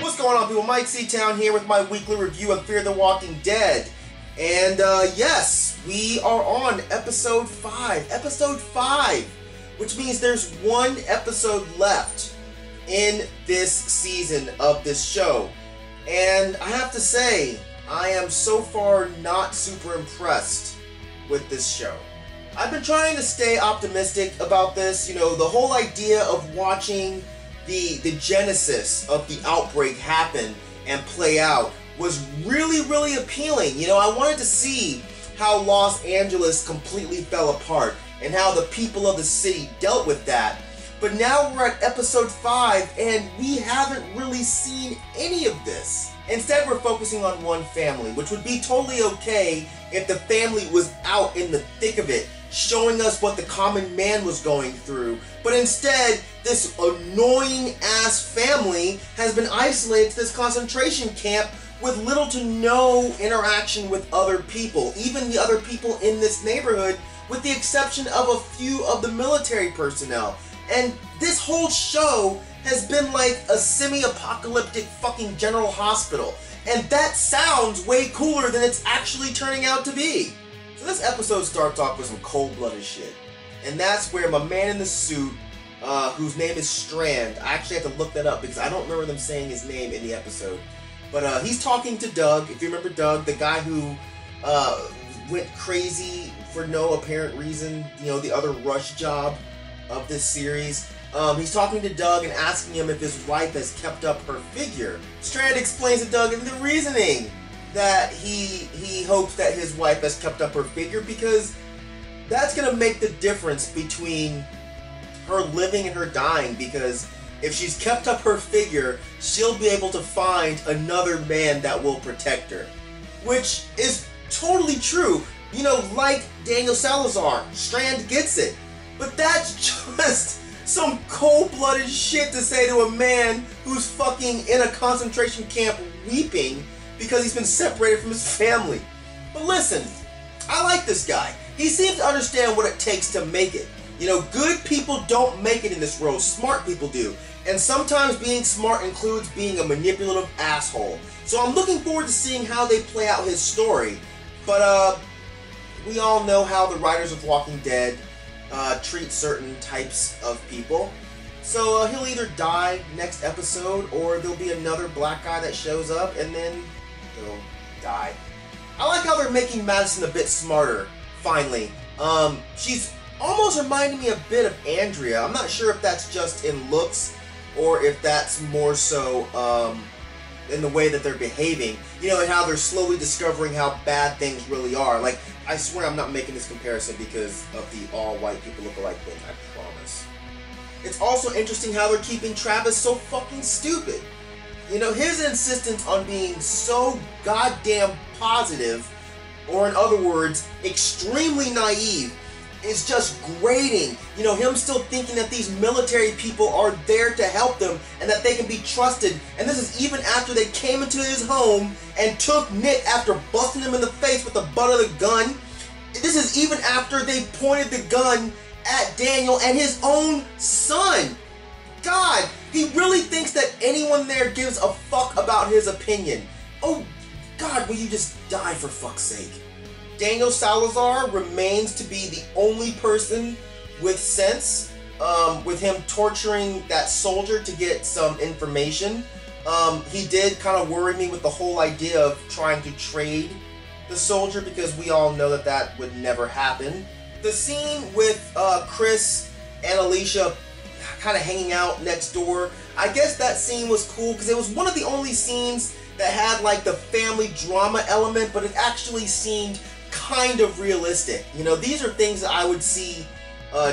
What's going on, people? Myke C-Town here with my weekly review of Fear the Walking Dead. And yes, we are on episode 5. Episode 5! Which means there's one episode left in this season of this show. And I have to say, I am so far not super impressed with this show. I've been trying to stay optimistic about this. You know, the whole idea of watching the genesis of the outbreak happen and play out was really appealing. You know, I wanted to see how Los Angeles completely fell apart and how the people of the city dealt with that. But now we're at episode 5 and we haven't really seen any of this. Instead, we're focusing on one family, which would be totally okay if the family was out in the thick of it, showing us what the common man was going through. But instead, this annoying ass family has been isolated to this concentration camp with little to no interaction with other people, even the other people in this neighborhood, with the exception of a few of the military personnel. And this whole show has been like a semi-apocalyptic fucking general hospital. And that sounds way cooler than it's actually turning out to be. So this episode starts off with some cold-blooded shit. And that's where my man in the suit, whose name is Strand, I actually have to look that up because I don't remember them saying his name in the episode. But he's talking to Doug, if you remember Doug, the guy who went crazy for no apparent reason, you know, the other rush job of this series. He's talking to Doug and asking him if his wife has kept up her figure. Strand explains to Doug the reasoning that he hopes that his wife has kept up her figure, because that's going to make the difference between her living and her dying, because if she's kept up her figure, she'll be able to find another man that will protect her. Which is totally true. You know, like Daniel Salazar, Strand gets it. But that's just some cold-blooded shit to say to a man who's fucking in a concentration camp weeping because he's been separated from his family. But listen, I like this guy. He seems to understand what it takes to make it. You know, good people don't make it in this world, smart people do. And sometimes being smart includes being a manipulative asshole. So I'm looking forward to seeing how they play out his story. But we all know how the writers of Walking Dead treat certain types of people. So he'll either die next episode, or there'll be another black guy that shows up and then he'll die. I like how they're making Madison a bit smarter, finally. She's almost reminding me a bit of Andrea. I'm not sure if that's just in looks or if that's more so in the way that they're behaving. You know, and how they're slowly discovering how bad things really are. Like, I swear I'm not making this comparison because of the all-white people look-alike thing, I promise. It's also interesting how they're keeping Travis so fucking stupid. You know, his insistence on being so goddamn positive, or in other words, extremely naive, is just grating. You know, him still thinking that these military people are there to help them and that they can be trusted. And this is even after they came into his home and took Nick after busting him in the face with the butt of the gun. This is even after they pointed the gun at Daniel and his own son. God, he really thinks that anyone there gives a fuck about his opinion. Oh, God, will you just die for fuck's sake? Daniel Salazar remains to be the only person with sense, with him torturing that soldier to get some information. He did kind of worry me with the whole idea of trying to trade the soldier, because we all know that that would never happen. The scene with Chris and Alicia kind of hanging out next door, I guess that scene was cool because it was one of the only scenes that had like the family drama element, but it actually seemed kind of realistic. You know, these are things that I would see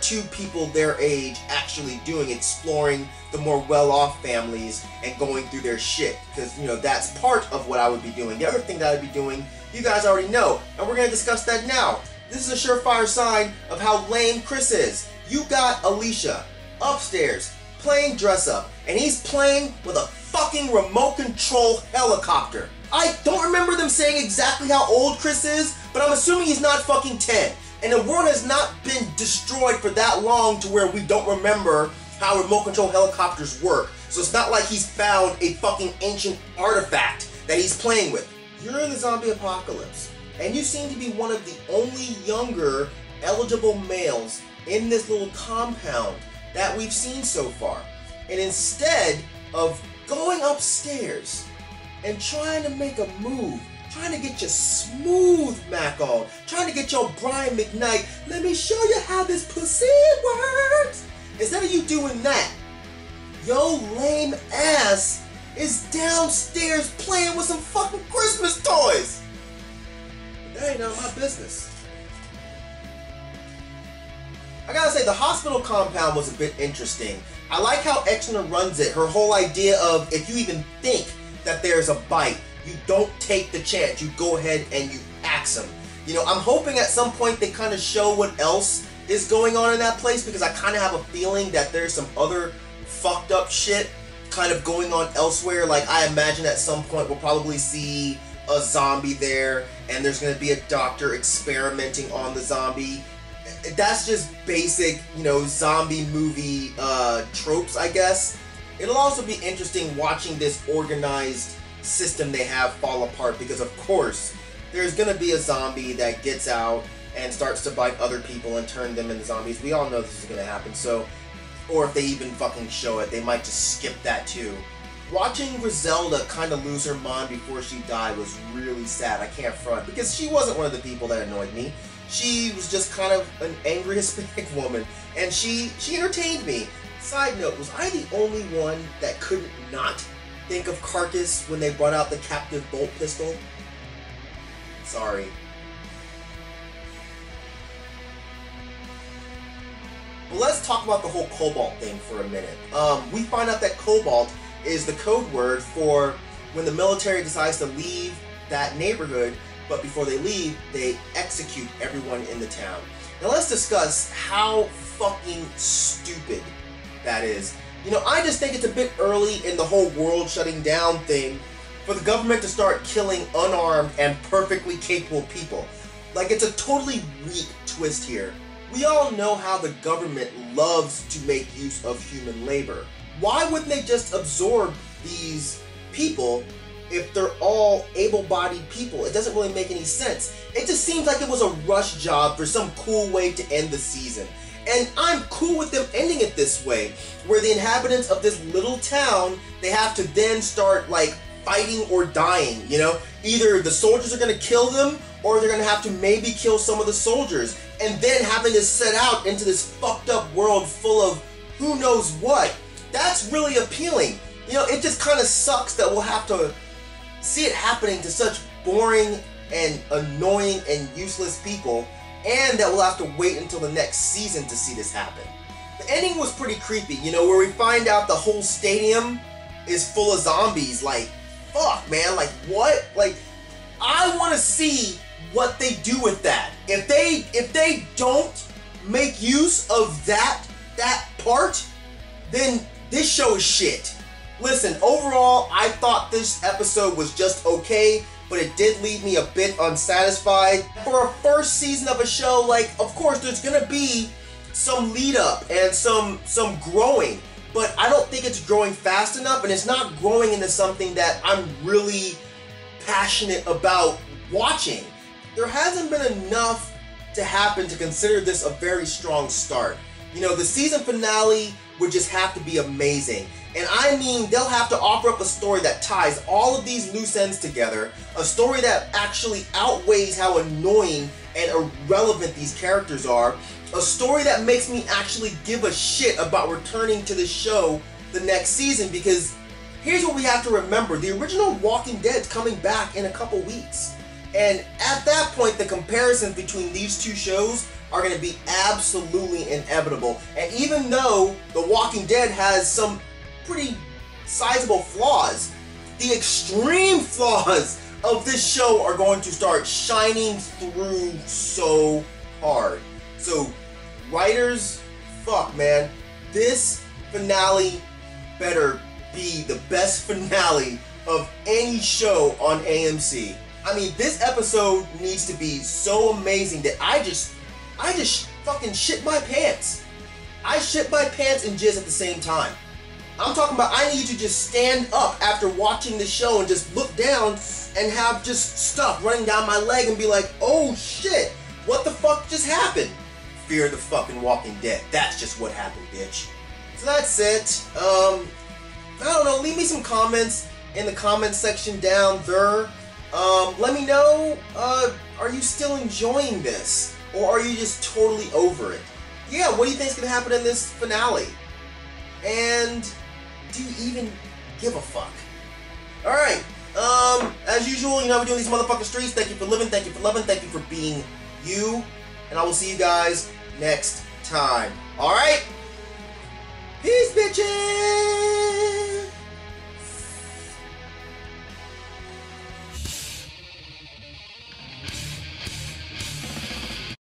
two people their age actually doing, exploring the more well-off families and going through their shit, because, you know, that's part of what I would be doing. The other thing that I'd be doing, you guys already know, and we're going to discuss that now. This is a surefire sign of how lame Chris is. You got Alicia upstairs playing dress-up, and he's playing with a fucking remote control helicopter. I don't remember them saying exactly how old Chris is, but I'm assuming he's not fucking 10. And the world has not been destroyed for that long to where we don't remember how remote control helicopters work. So it's not like he's found a fucking ancient artifact that he's playing with. You're in the zombie apocalypse, and you seem to be one of the only younger eligible males in this little compound that we've seen so far. And instead of going upstairs and trying to make a move, trying to get your smooth Mac on, trying to get your Brian McKnight, let me show you how this pussy works. Instead of you doing that, yo lame ass is downstairs playing with some fucking Christmas toys. But that ain't none of my business. I gotta say, the hospital compound was a bit interesting. I like how Exner runs it. Her whole idea of, if you even think that there's a bite, you don't take the chance. You go ahead and you axe them. You know, I'm hoping at some point they kind of show what else is going on in that place, because I kind of have a feeling that there's some other fucked up shit kind of going on elsewhere. Like, I imagine at some point we'll probably see a zombie there, and there's going to be a doctor experimenting on the zombie. That's just basic, you know, zombie movie tropes, I guess. It'll also be interesting watching this organized system they have fall apart, because of course there's going to be a zombie that gets out and starts to bite other people and turn them into zombies. We all know this is going to happen, so, or if they even fucking show it, they might just skip that too. Watching Griselda kind of lose her mind before she died was really sad, I can't front, because she wasn't one of the people that annoyed me. She was just kind of an angry Hispanic woman, and she entertained me. Side note, was I the only one that couldn't not think of Carcass when they brought out the captive bolt pistol? Sorry. Well, let's talk about the whole Cobalt thing for a minute. We find out that Cobalt is the code word for when the military decides to leave that neighborhood, but before they leave, they execute everyone in the town. Now let's discuss how fucking stupid that is. You know, I just think it's a bit early in the whole world shutting down thing for the government to start killing unarmed and perfectly capable people. Like, it's a totally weak twist here. We all know how the government loves to make use of human labor. Why wouldn't they just absorb these people if they're all able-bodied people? It doesn't really make any sense. It just seems like it was a rush job for some cool way to end the season. And I'm cool with them ending it this way, where the inhabitants of this little town, they have to then start, like, fighting or dying, you know? Either the soldiers are gonna kill them, or they're gonna have to maybe kill some of the soldiers, and then having to set out into this fucked up world full of who knows what. That's really appealing. You know, it just kind of sucks that we'll have to see it happening to such boring and annoying and useless people, and that we'll have to wait until the next season to see this happen. The ending was pretty creepy, you know, where we find out the whole stadium is full of zombies. Like, fuck, man, like, what? Like, I want to see what they do with that. If they don't make use of that part, then this show is shit. Listen, overall, I thought this episode was just okay, but it did leave me a bit unsatisfied. For a first season of a show, like, of course, there's gonna be some lead up and some growing, but I don't think it's growing fast enough, and it's not growing into something that I'm really passionate about watching. There hasn't been enough to happen to consider this a very strong start. You know, the season finale would just have to be amazing. And I mean, they'll have to offer up a story that ties all of these loose ends together, a story that actually outweighs how annoying and irrelevant these characters are, a story that makes me actually give a shit about returning to the show the next season, because here's what we have to remember. The original Walking Dead's coming back in a couple weeks. And at that point, the comparisons between these two shows are going to be absolutely inevitable. And even though The Walking Dead has some pretty sizable flaws, the extreme flaws of this show are going to start shining through so hard. So, writers, fuck, man, this finale better be the best finale of any show on AMC. I mean, this episode needs to be so amazing that I just fucking shit my pants. I shit my pants and jizz at the same time. I'm talking about I need to just stand up after watching the show and just look down and have just stuff running down my leg and be like, oh shit, what the fuck just happened? Fear the fucking Walking Dead. That's just what happened, bitch. So that's it. I don't know, leave me some comments in the comment section down there. Let me know, are you still enjoying this? Or are you just totally over it? Yeah, what do you think is going to happen in this finale? And do you even give a fuck? Alright, as usual, you know we're doing these motherfucking streets. Thank you for living, thank you for loving, thank you for being you. And I will see you guys next time. Alright? Peace, bitches!